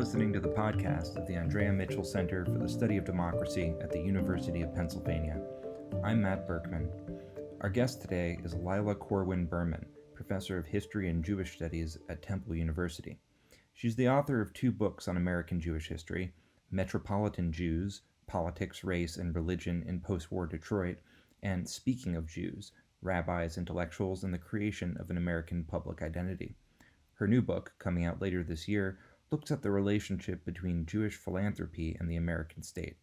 listening to the podcast of the Andrea Mitchell Center for the Study of Democracy at the University of Pennsylvania. I'm Matt Berkman. Our guest today is Lila Corwin Berman, professor of history and Jewish studies at Temple University. She's the author of two books on American Jewish history, Metropolitan Jews, Politics, Race, and Religion in Post-War Detroit, and Speaking of Jews, Rabbis, Intellectuals, and the Creation of an American Public Identity. Her new book, coming out later this year, looks at the relationship between Jewish philanthropy and the American state.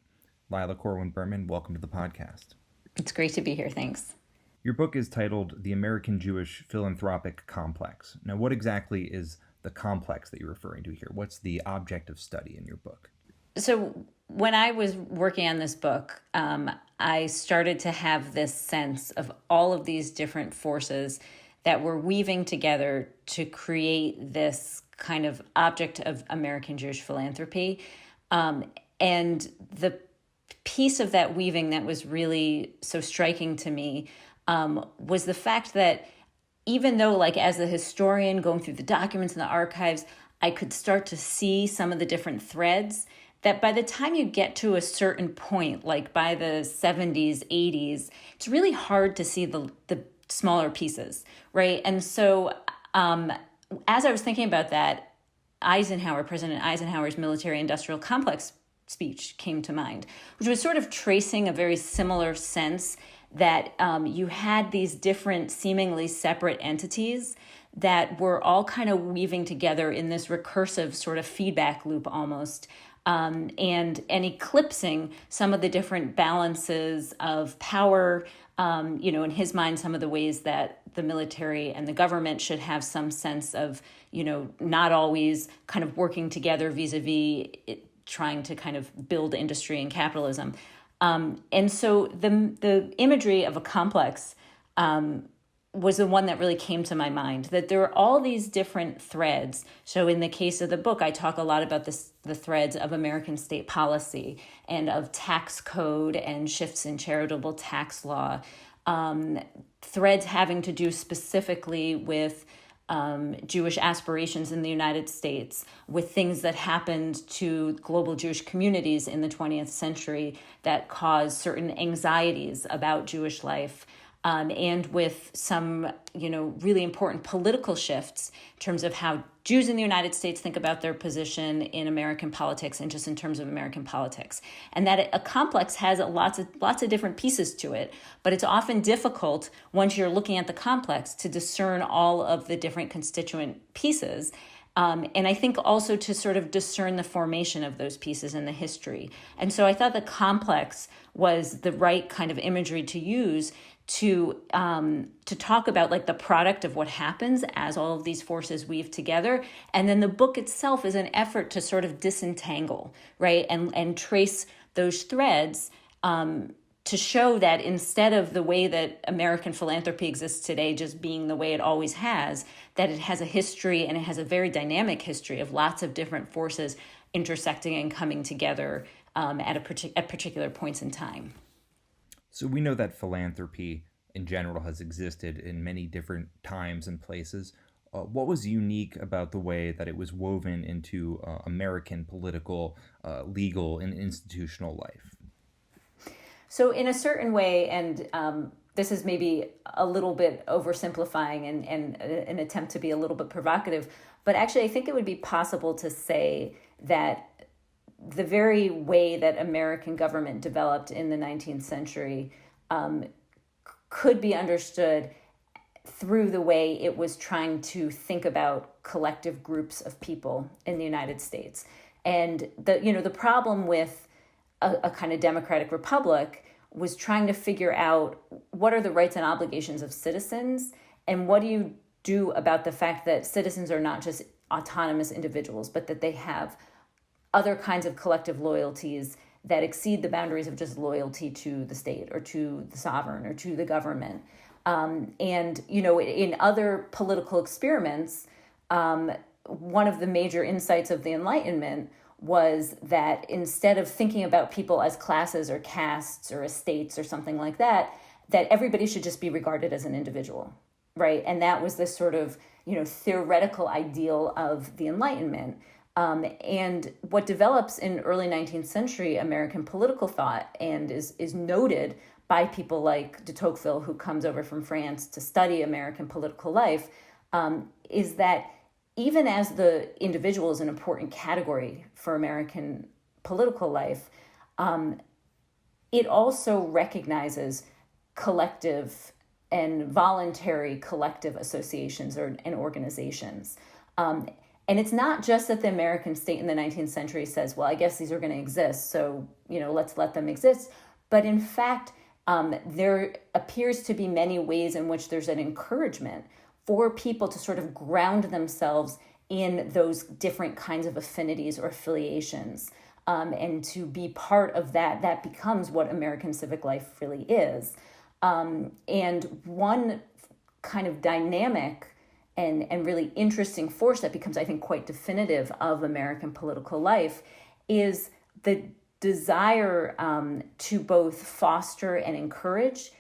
Lila Corwin Berman, welcome to the podcast. It's great to be here, thanks. Your book is titled The American Jewish Philanthropic Complex. Now, what exactly is the complex that you're referring to here? What's the object of study in your book? So when I was working on this book, I started to have this sense of all of these different forces that were weaving together to create this kind of object of American Jewish philanthropy. And the piece of that weaving that was really so striking to me was the fact that even though, like, as a historian going through the documents and the archives, I could start to see some of the different threads, that by the time you get to a certain point, like by the 70s, 80s, it's really hard to see the smaller pieces, right? And so as I was thinking about that, President Eisenhower's military-industrial complex speech came to mind, which was sort of tracing a very similar sense that you had these different seemingly separate entities that were all kind of weaving together in this recursive sort of feedback loop almost, and eclipsing some of the different balances of power, in his mind, some of the ways that the military and the government should have some sense of, not always kind of working together vis-a-vis trying to kind of build industry and capitalism. And so the imagery of a complex was the one that really came to my mind, that there are all these different threads. So in the case of the book, I talk a lot about the threads of American state policy and of tax code and shifts in charitable tax law, threads having to do specifically with Jewish aspirations in the United States, with things that happened to global Jewish communities in the 20th century that caused certain anxieties about Jewish life, and with some, really important political shifts in terms of how Jews in the United States think about their position in American politics and just in terms of American politics. And that a complex has lots of different pieces to it, but it's often difficult once you're looking at the complex to discern all of the different constituent pieces. And I think also to sort of discern the formation of those pieces in the history. And so I thought the complex was the right kind of imagery to use to talk about, like, the product of what happens as all of these forces weave together. And then the book itself is an effort to sort of disentangle, right? And trace those threads to show that instead of the way that American philanthropy exists today just being the way it always has, that it has a history, and it has a very dynamic history of lots of different forces intersecting and coming together at particular points in time. So we know that philanthropy in general has existed in many different times and places. What was unique about the way that it was woven into American political, legal, and institutional life? So in a certain way, and this is maybe a little bit oversimplifying and an attempt to be a little bit provocative, but actually I think it would be possible to say that the very way that American government developed in the 19th century could be understood through the way it was trying to think about collective groups of people in the United States. And the problem with a kind of democratic republic was trying to figure out what are the rights and obligations of citizens, and what do you do about the fact that citizens are not just autonomous individuals, but that they have other kinds of collective loyalties that exceed the boundaries of just loyalty to the state or to the sovereign or to the government. In other political experiments, one of the major insights of the Enlightenment was that instead of thinking about people as classes or castes or estates or something like that, that everybody should just be regarded as an individual, right? And that was this sort of, theoretical ideal of the Enlightenment. And what develops in early 19th century American political thought and is noted by people like de Tocqueville, who comes over from France to study American political life, is that even as the individual is an important category for American political life, it also recognizes collective and voluntary collective associations and organizations. And it's not just that the American state in the 19th century says, well, I guess these are going to exist, so let's let them exist. But in fact, there appears to be many ways in which there's an encouragement for people to sort of ground themselves in those different kinds of affinities or affiliations, and to be part of that. That becomes what American civic life really is. And one kind of dynamic and really interesting force that becomes, I think, quite definitive of American political life is the desire to both foster and encourage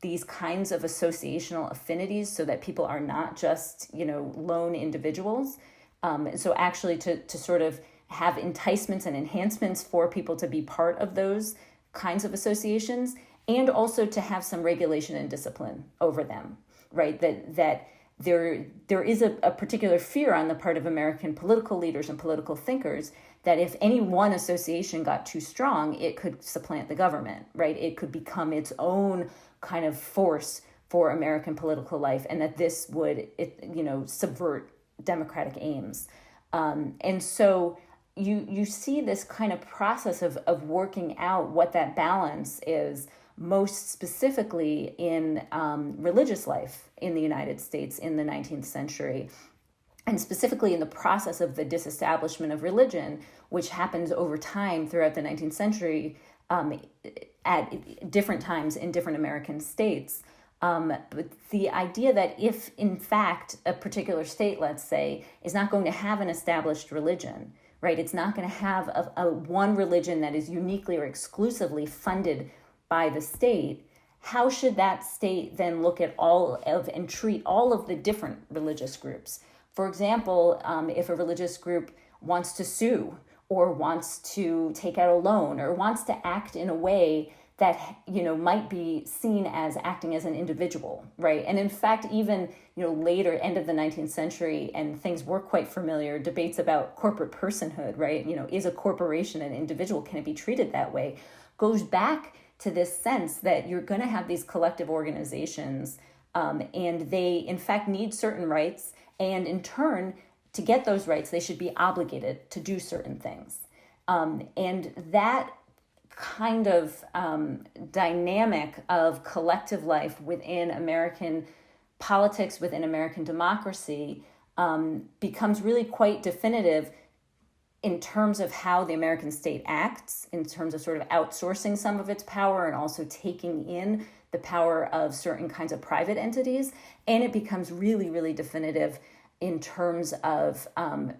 these kinds of associational affinities so that people are not just, lone individuals. So actually to sort of have enticements and enhancements for people to be part of those kinds of associations, and also to have some regulation and discipline over them, right? That there is a particular fear on the part of American political leaders and political thinkers that if any one association got too strong, it could supplant the government, right? It could become its own kind of force for American political life, and that this would, subvert democratic aims. And so you see this kind of process of working out what that balance is, most specifically in religious life in the United States in the 19th century, and specifically in the process of the disestablishment of religion, which happens over time throughout the 19th century at different times in different American states. But the idea that if, in fact, a particular state, let's say, is not going to have an established religion, right? It's not going to have a one religion that is uniquely or exclusively funded by the state. How should that state then look at all of and treat all of the different religious groups? For example, if a religious group wants to sue or wants to take out a loan or wants to act in a way that might be seen as acting as an individual, right? And in fact, even later, end of the 19th century, and things were quite familiar, debates about corporate personhood, right? Is a corporation an individual? Can it be treated that way? Goes back to this sense that you're going to have these collective organizations, and they in fact need certain rights, and in turn, to get those rights, they should be obligated to do certain things. And that kind of dynamic of collective life within American politics, within American democracy, becomes really quite definitive in terms of how the American state acts, in terms of sort of outsourcing some of its power and also taking in the power of certain kinds of private entities. And it becomes really, really definitive in terms of kind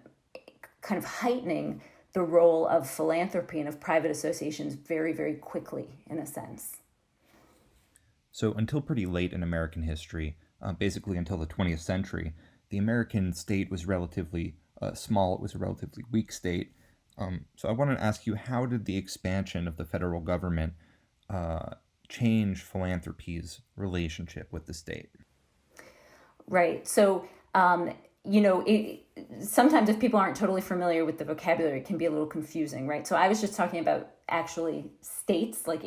of heightening the role of philanthropy and of private associations very, very quickly, in a sense. So until pretty late in American history, basically until the 20th century, the American state was relatively small. It was a relatively weak state. So I wanted to ask you, how did the expansion of the federal government change philanthropy's relationship with the state? Right. So, sometimes if people aren't totally familiar with the vocabulary, it can be a little confusing, right? So I was just talking about actually states like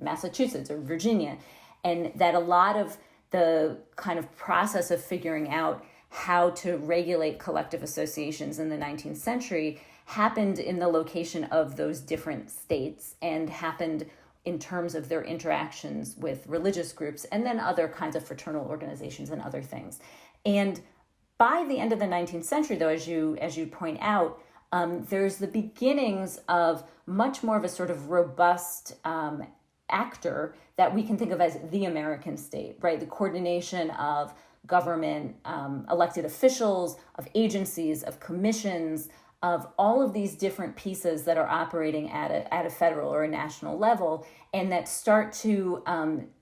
Massachusetts or Virginia, and that a lot of the kind of process of figuring out how to regulate collective associations in the 19th century happened in the location of those different states and happened in terms of their interactions with religious groups and then other kinds of fraternal organizations and other things. And by the end of the 19th century, though, as you point out, there's the beginnings of much more of a sort of robust actor that we can think of as the American state, right? The coordination of government, elected officials, of agencies, of commissions, of all of these different pieces that are operating at a federal or a national level, and that start to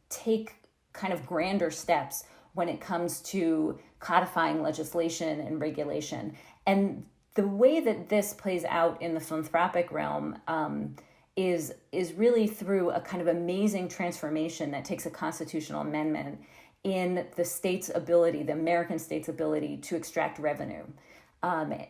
take kind of grander steps when it comes to codifying legislation and regulation. And the way that this plays out in the philanthropic realm is really through a kind of amazing transformation that takes a constitutional amendment in the state's ability, the American state's ability to extract revenue.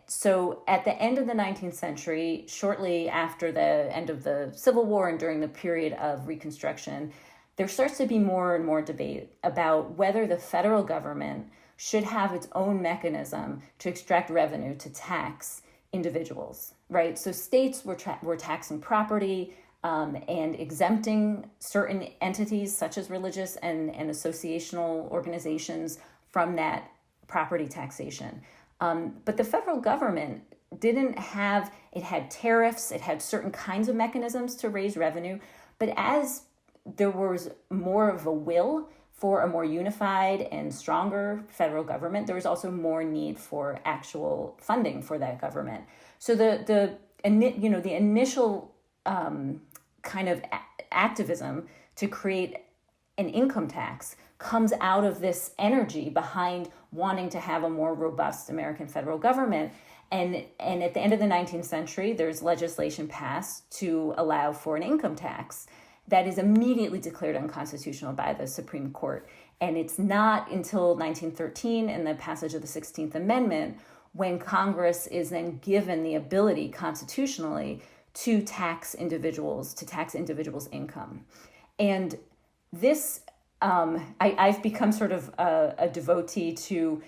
So at the end of the 19th century, shortly after the end of the Civil War and during the period of Reconstruction, there starts to be more and more debate about whether the federal government should have its own mechanism to extract revenue to tax individuals, right? So states were taxing property and exempting certain entities such as religious and associational organizations from that property taxation. But the federal government didn't have, it had tariffs, it had certain kinds of mechanisms to raise revenue, but as there was more of a will for a more unified and stronger federal government, there was also more need for actual funding for that government. So the initial kind of activism to create an income tax comes out of this energy behind wanting to have a more robust American federal government. And at the end of the 19th century, there's legislation passed to allow for an income tax that is immediately declared unconstitutional by the Supreme Court. And it's not until 1913 and the passage of the 16th Amendment when Congress is then given the ability constitutionally to tax individuals' income. And this, I've become sort of a devotee to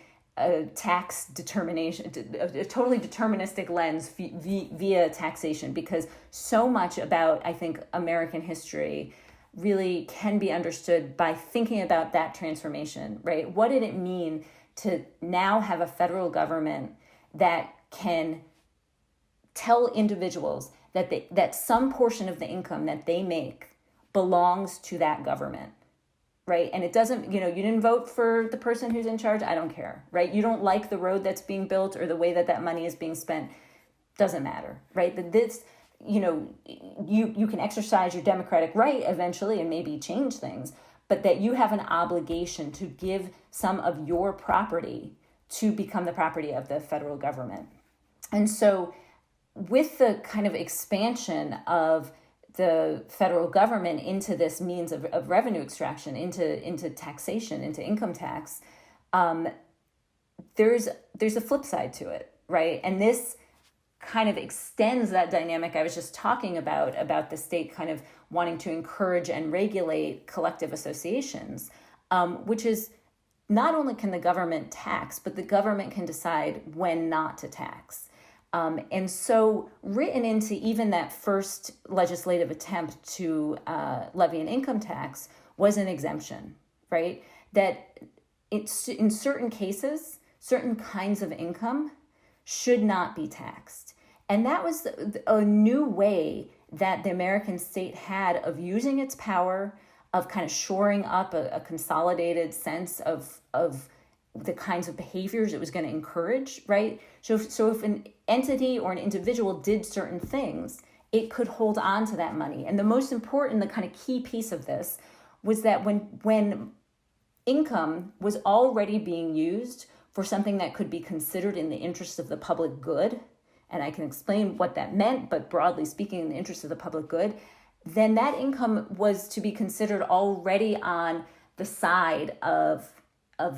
tax determination, a totally deterministic lens via taxation, because so much about, I think, American history really can be understood by thinking about that transformation, right? What did it mean to now have a federal government that can tell individuals that some portion of the income that they make belongs to that government? Right. And it doesn't, you didn't vote for the person who's in charge. I don't care. Right. You don't like the road that's being built or the way that money is being spent. Doesn't matter. Right. But this, you can exercise your democratic right eventually and maybe change things, but that you have an obligation to give some of your property to become the property of the federal government. And so with the kind of expansion of the federal government into this means of revenue extraction, into taxation, into income tax, there's a flip side to it, right? And this kind of extends that dynamic I was just talking about the state kind of wanting to encourage and regulate collective associations, which is not only can the government tax, but the government can decide when not to tax. And so written into even that first legislative attempt to levy an income tax was an exemption, right? That it's in certain cases, certain kinds of income should not be taxed. And that was a new way that the American state had of using its power, of kind of shoring up a consolidated sense of the kinds of behaviors it was going to encourage, right? So if an entity or an individual did certain things, it could hold on to that money. And the most important, the kind of key piece of this was that when income was already being used for something that could be considered in the interest of the public good, and I can explain what that meant, but broadly speaking, in the interest of the public good, then that income was to be considered already on the side of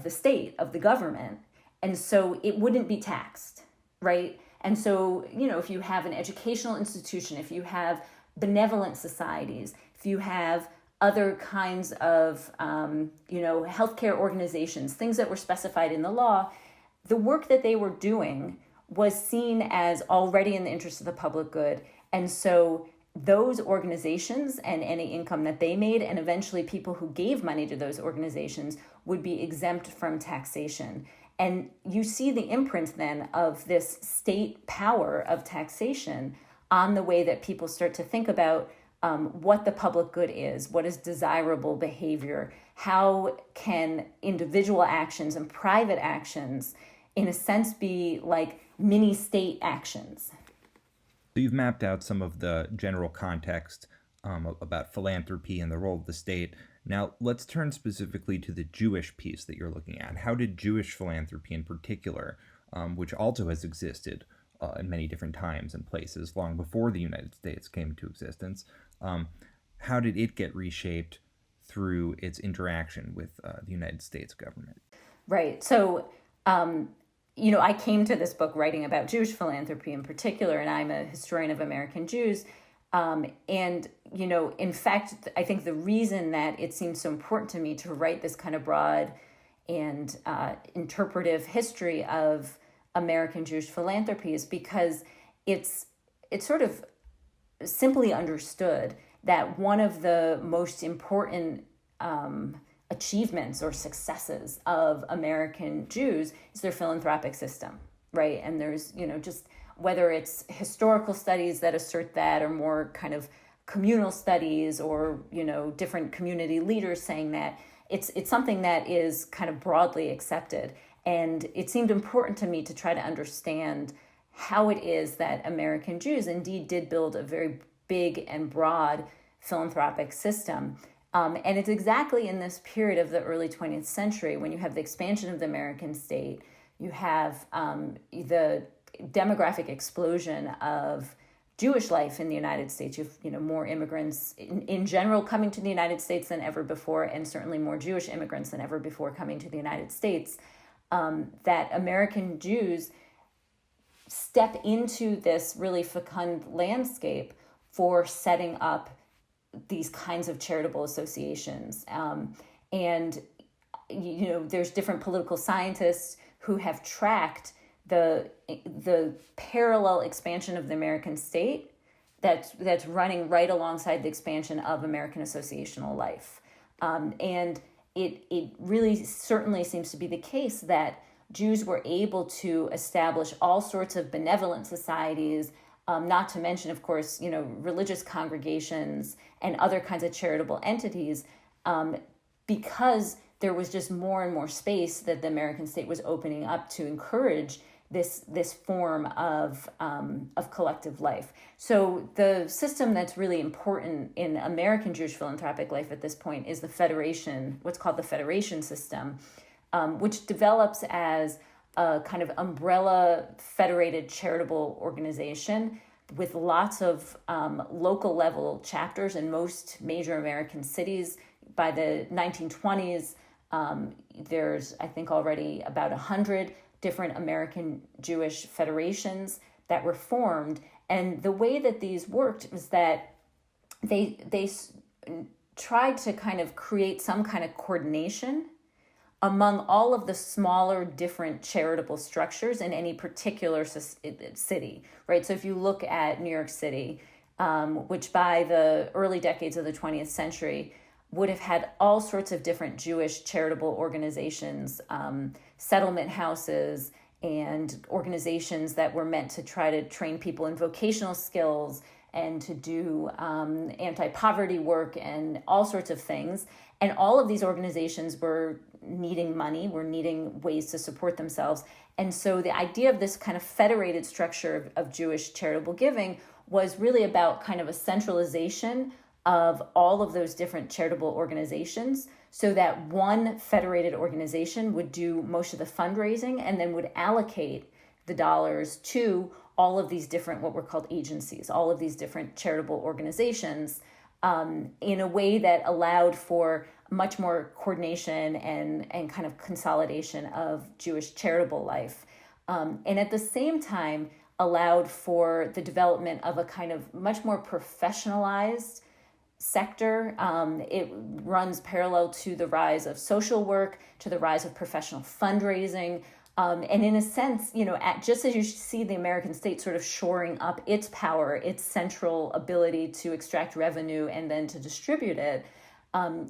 the state, of the government. And so it wouldn't be taxed, right? And so, if you have an educational institution, if you have benevolent societies, if you have other kinds of, healthcare organizations, things that were specified in the law, the work that they were doing was seen as already in the interest of the public good. And so those organizations and any income that they made, and eventually people who gave money to those organizations, would be exempt from taxation. And you see the imprint then of this state power of taxation on the way that people start to think about what the public good is, what is desirable behavior, how can individual actions and private actions, in a sense, be like mini state actions. So you've mapped out some of the general context about philanthropy and the role of the state. Now, let's turn specifically to the Jewish piece that you're looking at. How did Jewish philanthropy in particular, which also has existed in many different times and places long before the United States came into existence. How did it get reshaped through its interaction with the United States government? Right. So, I came to this book writing about Jewish philanthropy in particular, and I'm a historian of American Jews. In fact, I think the reason that it seems so important to me to write this kind of broad and interpretive history of American Jewish philanthropy is because it's sort of simply understood that one of the most important achievements or successes of American Jews is their philanthropic system, right? And there's, just whether it's historical studies that assert that or more kind of communal studies or, different community leaders saying that, it's something that is kind of broadly accepted. And it seemed important to me to try to understand how it is that American Jews indeed did build a very big and broad philanthropic system. And it's exactly in this period of the early 20th century when you have the expansion of the American state, you have the demographic explosion of Jewish life in the United States. You have more immigrants in general coming to the United States than ever before, and certainly more Jewish immigrants than ever before coming to the United States. That American Jews step into this really fecund landscape for setting up these kinds of charitable associations. There's different political scientists who have tracked the parallel expansion of the American state that's running right alongside the expansion of American associational life. And it really certainly seems to be the case that Jews were able to establish all sorts of benevolent societies, not to mention, of course, religious congregations and other kinds of charitable entities, because there was just more and more space that the American state was opening up to encourage this form of collective life. So the system that's really important in American Jewish philanthropic life at this point is the federation, what's called the federation system, which develops as a kind of umbrella federated charitable organization with lots of local level chapters in most major American cities. By the 1920s, there's, I think, already about 100 different American Jewish federations that were formed. And the way that these worked was that they tried to kind of create some kind of coordination among all of the smaller different charitable structures in any particular city, right? So if you look at New York City, which by the early decades of the 20th century would have had all sorts of different Jewish charitable organizations, settlement houses, and organizations that were meant to try to train people in vocational skills and to do anti-poverty work and all sorts of things. And all of these organizations were needing money, were needing ways to support themselves. And so the idea of this kind of federated structure of Jewish charitable giving was really about kind of a centralization of all of those different charitable organizations so that one federated organization would do most of the fundraising and then would allocate the dollars to all of these different, what were called agencies, all of these different charitable organizations, in a way that allowed for much more coordination and kind of consolidation of Jewish charitable life. And at the same time, allowed for the development of a kind of much more professionalized sector. It runs parallel to the rise of social work, to the rise of professional fundraising. And in a sense, just as you see the American state sort of shoring up its power, its central ability to extract revenue and then to distribute it,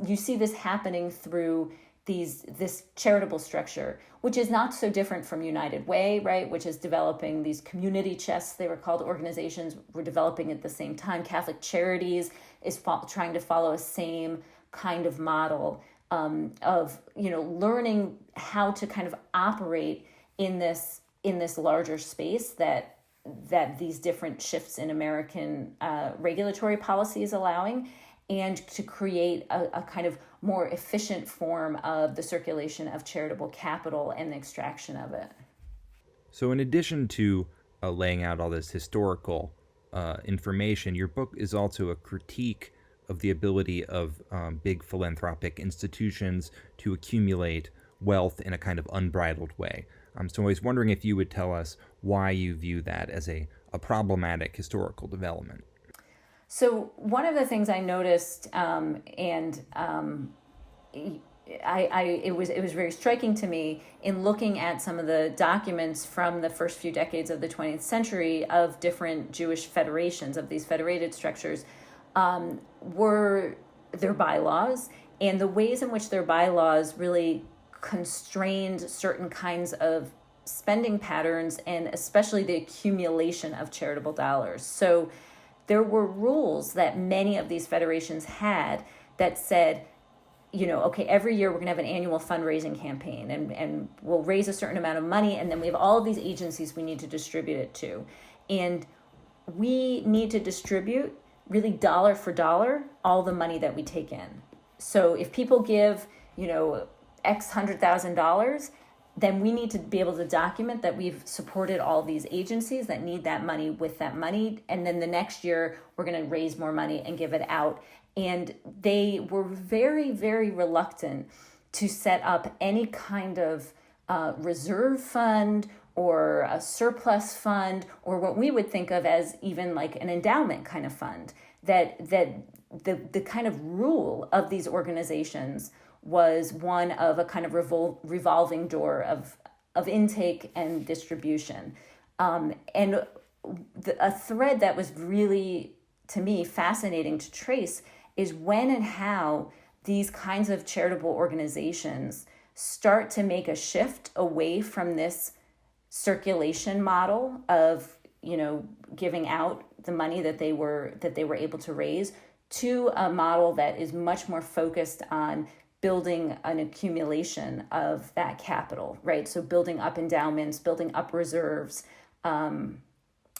you see this happening through this charitable structure, which is not so different from United Way, right? Which is developing these community chests, they were called, organizations were developing at the same time. Catholic Charities is trying to follow a same kind of model of learning how to kind of operate in this larger space that these different shifts in American regulatory policy is allowing, and to create a kind of more efficient form of the circulation of charitable capital and the extraction of it. So in addition to laying out all this historical information, your book is also a critique of the ability of big philanthropic institutions to accumulate wealth in a kind of unbridled way. So I was wondering if you would tell us why you view that as a problematic historical development. So one of the things I noticed, it was very striking to me in looking at some of the documents from the first few decades of the 20th century of different Jewish federations, of these federated structures, were their bylaws and the ways in which their bylaws really constrained certain kinds of spending patterns and especially the accumulation of charitable dollars. So there were rules that many of these federations had that said, okay, every year we're going to have an annual fundraising campaign and we'll raise a certain amount of money, and then we have all of these agencies we need to distribute it to. And we need to distribute really dollar for dollar all the money that we take in. So if people give, X $100,000, then we need to be able to document that we've supported all these agencies that need that money with that money. And then the next year, we're going to raise more money and give it out. And they were very, very reluctant to set up any kind of reserve fund or a surplus fund, or what we would think of as even like an endowment kind of fund. That the kind of rule of these organizations was one of a kind of revolving door of intake and distribution. And a thread that was really, to me, fascinating to trace is when and how these kinds of charitable organizations start to make a shift away from this circulation model of, giving out the money that they were able to raise, to a model that is much more focused on building an accumulation of that capital, right? So building up endowments, building up reserves,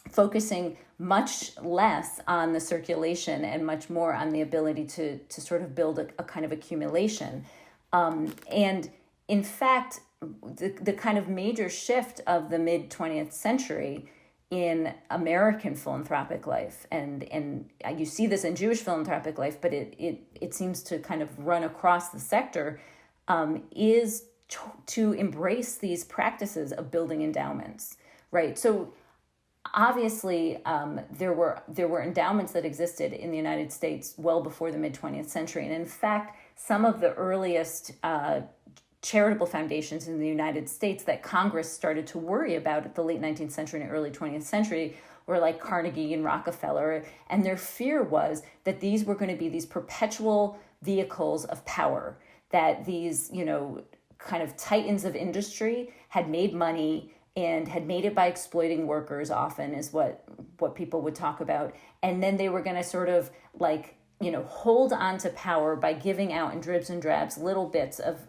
focusing much less on the circulation and much more on the ability to sort of build a kind of accumulation. And in fact, the kind of major shift of the mid-20th century in American philanthropic life, and you see this in Jewish philanthropic life, but it seems to kind of run across the sector, is to embrace these practices of building endowments, right? So obviously, there were endowments that existed in the United States well before the mid-20th century, and in fact, some of the earliest charitable foundations in the United States that Congress started to worry about at the late 19th century and early 20th century were like Carnegie and Rockefeller. And their fear was that these were going to be these perpetual vehicles of power, that these, kind of titans of industry had made money and had made it by exploiting workers, often is what people would talk about. And then they were going to sort of like, hold on to power by giving out in dribs and drabs little bits of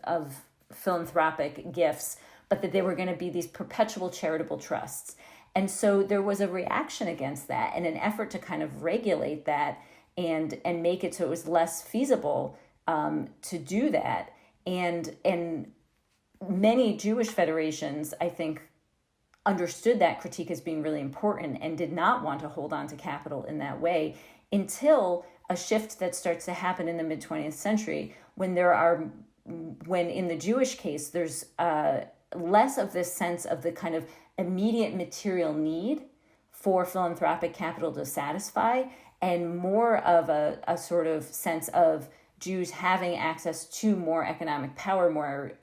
philanthropic gifts, but that they were going to be these perpetual charitable trusts. And so there was a reaction against that and an effort to kind of regulate that and make it so it was less feasible to do that. And many Jewish federations, I think, understood that critique as being really important and did not want to hold on to capital in that way until a shift that starts to happen in the mid-20th century when in the Jewish case, there's less of this sense of the kind of immediate material need for philanthropic capital to satisfy, and more of a sort of sense of Jews having access to more economic power, more,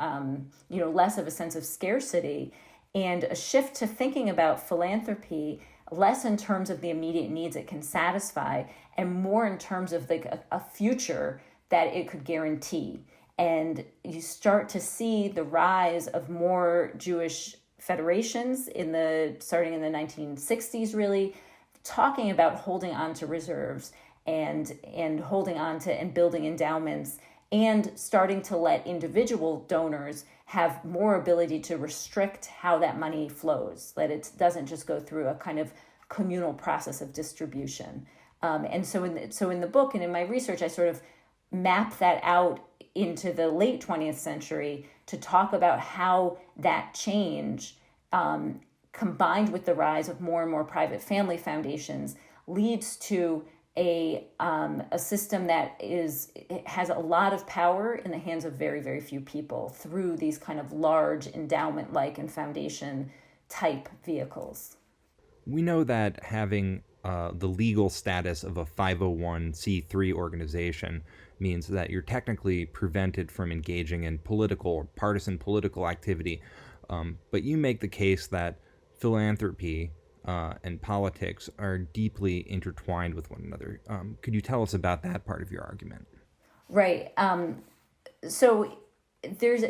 less of a sense of scarcity, and a shift to thinking about philanthropy less in terms of the immediate needs it can satisfy and more in terms of a future that it could guarantee. And you start to see the rise of more Jewish federations starting in the 1960s, really, talking about holding on to reserves and holding on to and building endowments and starting to let individual donors have more ability to restrict how that money flows, that it doesn't just go through a kind of communal process of distribution. And so in the book and in my research, I sort of map that out into the late 20th century to talk about how that change combined with the rise of more and more private family foundations, leads to a system that has a lot of power in the hands of very, very few people through these kind of large endowment-like and foundation-type vehicles. We know that having the legal status of a 501c3 organization means that you're technically prevented from engaging in political or partisan political activity. But you make the case that philanthropy and politics are deeply intertwined with one another. Could you tell us about that part of your argument? Right. So there's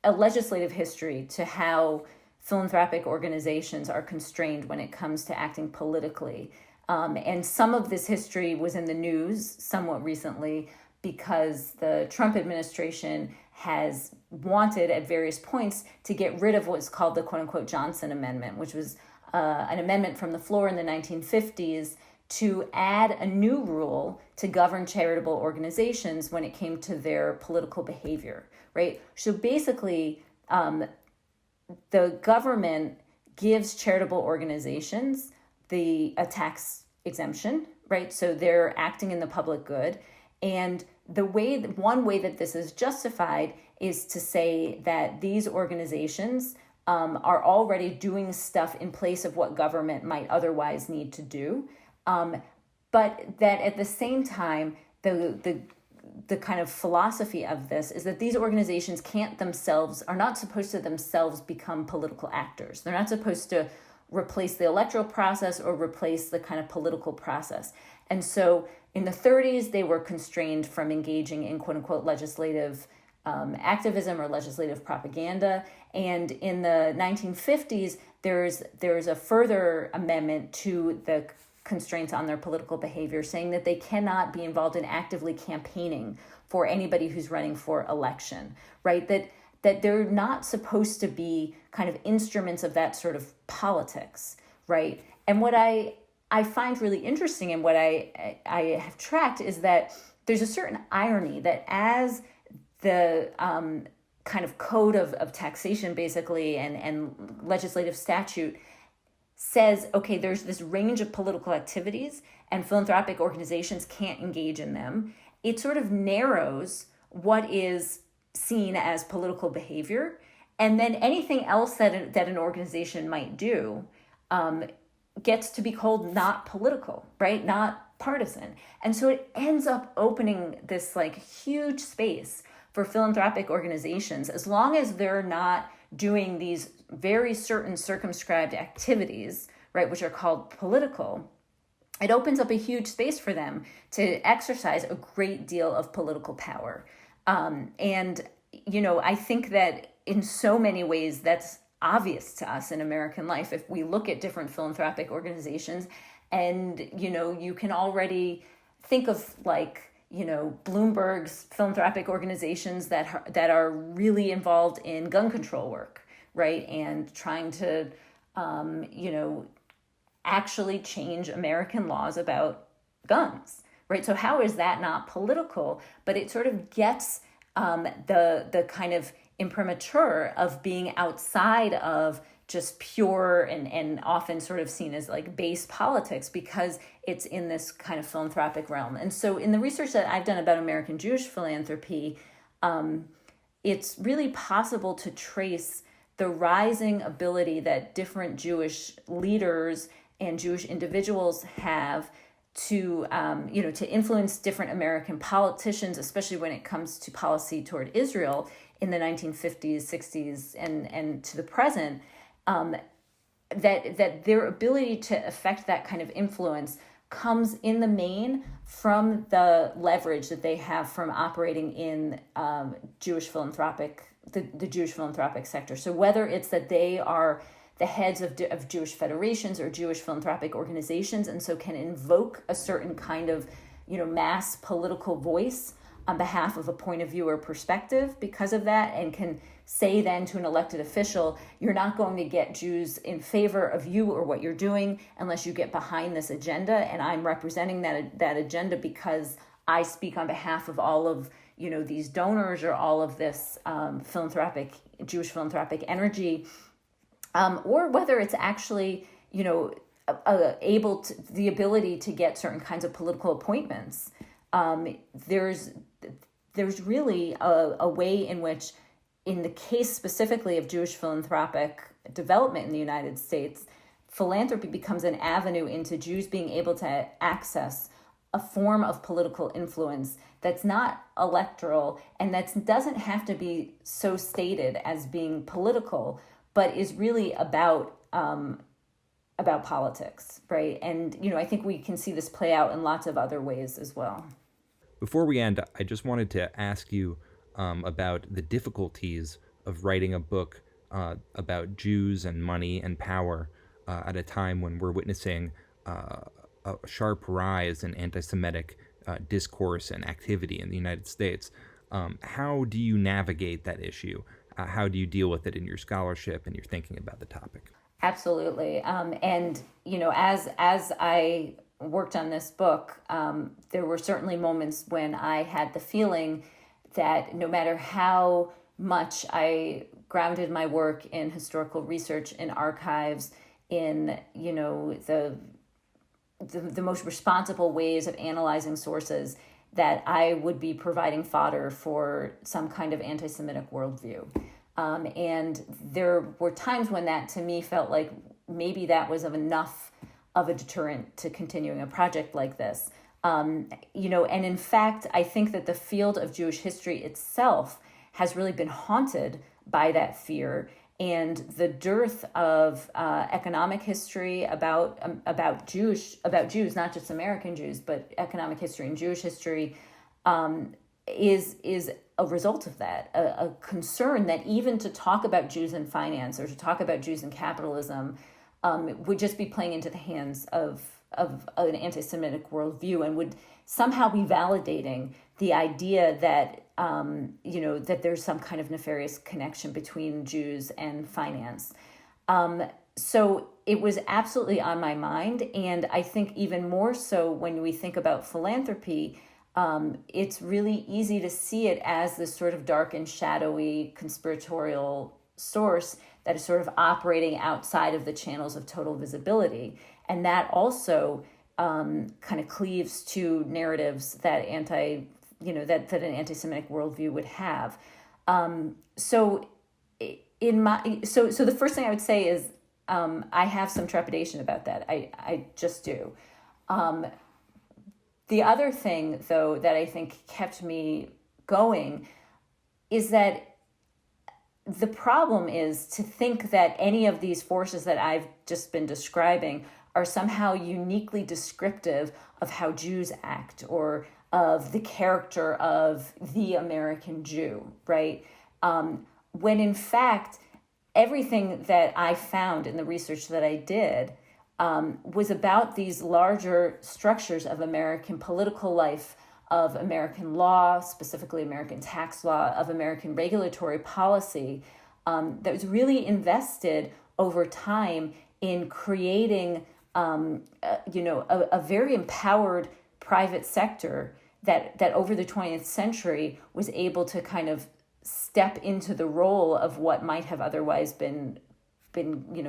a legislative history to how philanthropic organizations are constrained when it comes to acting politically. And some of this history was in the news somewhat recently because the Trump administration has wanted at various points to get rid of what's called the quote-unquote Johnson Amendment, which was an amendment from the floor in the 1950s to add a new rule to govern charitable organizations when it came to their political behavior, right? So basically, the government gives charitable organizations a tax exemption, right? So they're acting in the public good. And one way that this is justified is to say that these organizations are already doing stuff in place of what government might otherwise need to do. But that at the same time, the kind of philosophy of this is that these organizations are not supposed to themselves become political actors. They're not supposed to replace the electoral process or replace the kind of political process. And so in the 30s, they were constrained from engaging in quote unquote legislative activism or legislative propaganda. And in the 1950s, there's a further amendment to the constraints on their political behavior, saying that they cannot be involved in actively campaigning for anybody who's running for election, right? That they're not supposed to be kind of instruments of that sort of politics, right? And what I find really interesting and what I have tracked is that there's a certain irony that as the kind of code of taxation basically and legislative statute says, okay, there's this range of political activities and philanthropic organizations can't engage in them, it sort of narrows what is seen as political behavior. And then anything else that an organization might do gets to be called not political, right? Not partisan. And so it ends up opening this like huge space for philanthropic organizations, as long as they're not doing these very certain circumscribed activities, right, which are called political. It opens up a huge space for them to exercise a great deal of political power. And, I think that in so many ways, that's obvious to us in American life. If we look at different philanthropic organizations and, you can already think of Bloomberg's philanthropic organizations that are really involved in gun control work, right? And trying to, actually change American laws about guns, right? So how is that not political? But it sort of gets the kind of imprimatur of being outside of just pure and often sort of seen as like base politics because it's in this kind of philanthropic realm. And so in the research that I've done about American Jewish philanthropy, it's really possible to trace the rising ability that different Jewish leaders and Jewish individuals have to influence different American politicians, especially when it comes to policy toward Israel in the 1950s, 60s, and to the present, that their ability to affect that kind of influence comes in the main from the leverage that they have from operating in the Jewish philanthropic sector. So whether it's that they are the heads of Jewish federations or Jewish philanthropic organizations, and so can invoke a certain kind of, mass political voice on behalf of a point of view or perspective because of that, and can say then to an elected official, you're not going to get Jews in favor of you or what you're doing unless you get behind this agenda, and I'm representing that agenda because I speak on behalf of all of these donors or all of this Jewish philanthropic energy. or whether it's actually, the ability to get certain kinds of political appointments. There's really a way in which, in the case specifically of Jewish philanthropic development in the United States, philanthropy becomes an avenue into Jews being able to access a form of political influence that's not electoral and that doesn't have to be so stated as being political, but is really about politics, right? And, I think we can see this play out in lots of other ways as well. Before we end, I just wanted to ask you about the difficulties of writing a book about Jews and money and power at a time when we're witnessing a sharp rise in anti-Semitic discourse and activity in the United States. How do you navigate that issue? How do you deal with it in your scholarship and your thinking about the topic? Absolutely. And, as I worked on this book, there were certainly moments when I had the feeling that no matter how much I grounded my work in historical research, in archives, in, the most responsible ways of analyzing sources, that I would be providing fodder for some kind of anti-Semitic worldview. And there were times when that to me felt like maybe that was enough of a deterrent to continuing a project like this. And in fact, I think that the field of Jewish history itself has really been haunted by that fear, and the dearth of economic history about Jews, not just American Jews, but economic history and Jewish history, is a result of that, a concern that even to talk about Jews in finance or to talk about Jews in capitalism would just be playing into the hands of an anti-Semitic worldview and would somehow be validating the idea that that there's some kind of nefarious connection between Jews and finance. So it was absolutely on my mind, and I think even more so when we think about philanthropy. It's really easy to see it as this sort of dark and shadowy conspiratorial source that is sort of operating outside of the channels of total visibility. And that also kind of cleaves to narratives that that an anti-Semitic worldview would have. So the first thing I would say is I have some trepidation about that. I just do. The other thing, though, that I think kept me going is that the problem is to think that any of these forces that I've just been describing are somehow uniquely descriptive of how Jews act or of the character of the American Jew, right? When in fact, everything that I found in the research that I did was about these larger structures of American political life, of American law, specifically American tax law, of American regulatory policy, that was really invested over time in creating, a very empowered private sector that over the 20th century was able to kind of step into the role of what might have otherwise been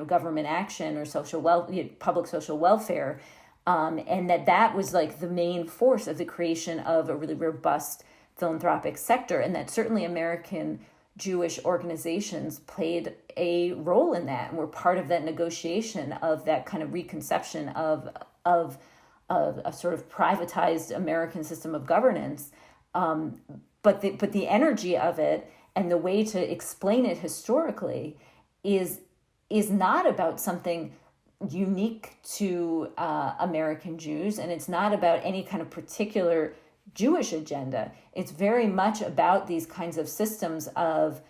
government action or public social welfare, and that was like the main force of the creation of a really robust philanthropic sector, and that certainly American Jewish organizations played a role in that and were part of that negotiation of that kind of reconception of a sort of privatized American system of governance. But the energy of it and the way to explain it historically is not about something unique to American Jews, and it's not about any kind of particular Jewish agenda. It's very much about these kinds of systems of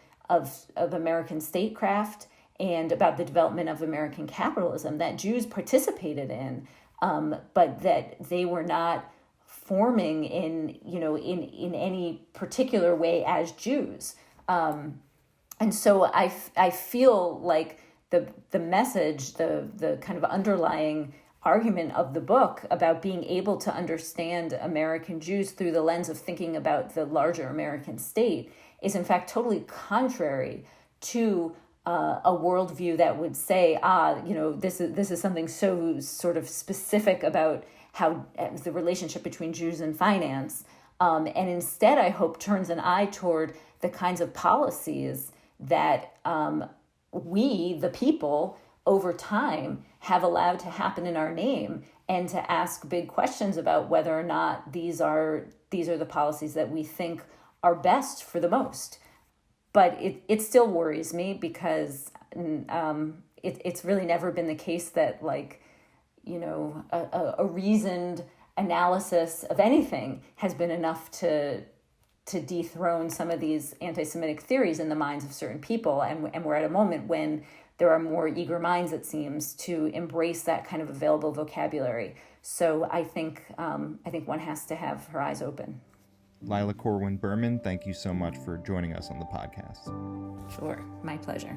American statecraft and about the development of American capitalism that Jews participated in, but that they were not forming in any particular way as Jews. And so I feel like the message, the kind of underlying argument of the book about being able to understand American Jews through the lens of thinking about the larger American state is in fact totally contrary to a worldview that would say, this is something so sort of specific about how the relationship between Jews and finance, and instead I hope turns an eye toward the kinds of policies that we, the people, over time have allowed to happen in our name, and to ask big questions about whether or not these are the policies that we think are best for the most. But it still worries me because it's really never been the case that a reasoned analysis of anything has been enough to dethrone some of these anti-Semitic theories in the minds of certain people. And we're at a moment when there are more eager minds, it seems, to embrace that kind of available vocabulary. So I think one has to have her eyes open. Lila Corwin Berman, thank you so much for joining us on the podcast. Sure, my pleasure.